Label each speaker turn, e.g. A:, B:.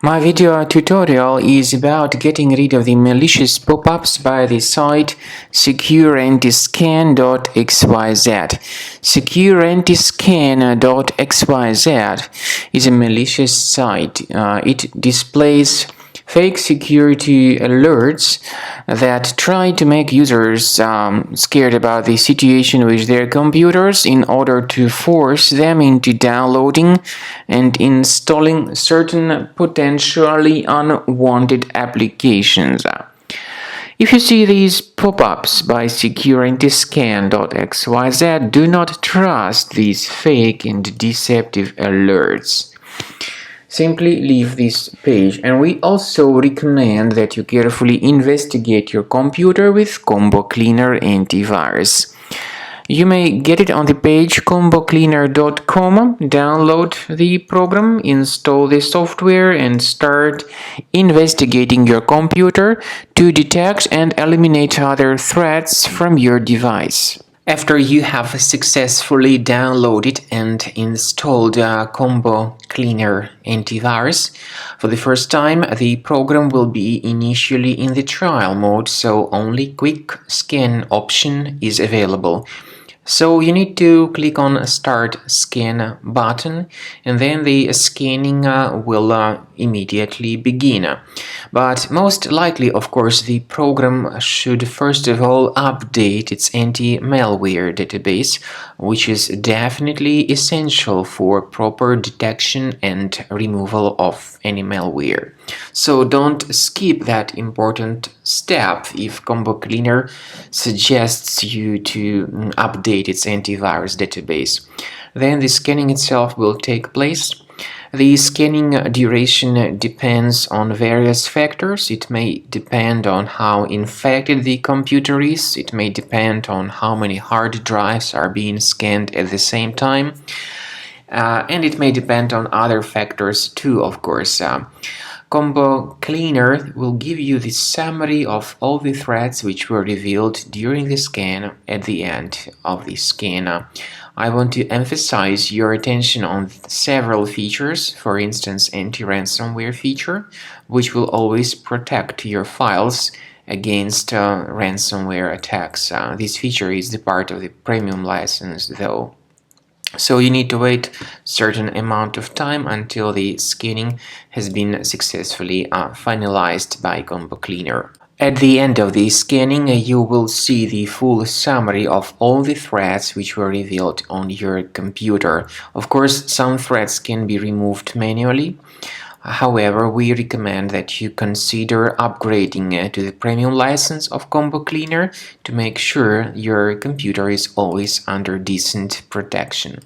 A: My video tutorial is about getting rid of the malicious pop-ups by the site Secureantiscan.xyz. Secureantiscan.xyz is a malicious site. It displays fake security alerts that try to make users scared about the situation with their computers in order to force them into downloading and installing certain potentially unwanted applications. If you see these pop-ups by Secureantiscan.xyz, do not trust these fake and deceptive alerts. Simply leave this page, and we also recommend that you carefully investigate your computer with Combo Cleaner antivirus. You may get it on the page combocleaner.com, download the program, install the software, and start investigating your computer to detect and eliminate other threats from your device. After you have successfully downloaded and installed Combo Cleaner antivirus, for the first time the program will be initially in the trial mode, so only quick scan option is available. So you need to click on Start Scan button, and then the scanning will immediately begin. But most likely, of course, the program should first of all update its anti-malware database, which is definitely essential for proper detection and removal of any malware. So don't skip that important step if Combo Cleaner suggests you to update its antivirus database. Then the scanning itself will take place. The scanning duration depends on various factors. It may depend on how infected the computer is. It may depend on how many hard drives are being scanned at the same time. And it may depend on other factors too, of course. Combo Cleaner will give you the summary of all the threats which were revealed during the scan at the end of the scan. I want to emphasize your attention on several features, for instance anti-ransomware feature, which will always protect your files against ransomware attacks. This feature is the part of the premium license though. So you need to wait a certain amount of time until the scanning has been successfully finalized by Combo Cleaner. At the end of the scanning, you will see the full summary of all the threats which were revealed on your computer. Of course, some threats can be removed manually. However, we recommend that you consider upgrading to the premium license of Combo Cleaner to make sure your computer is always under decent protection.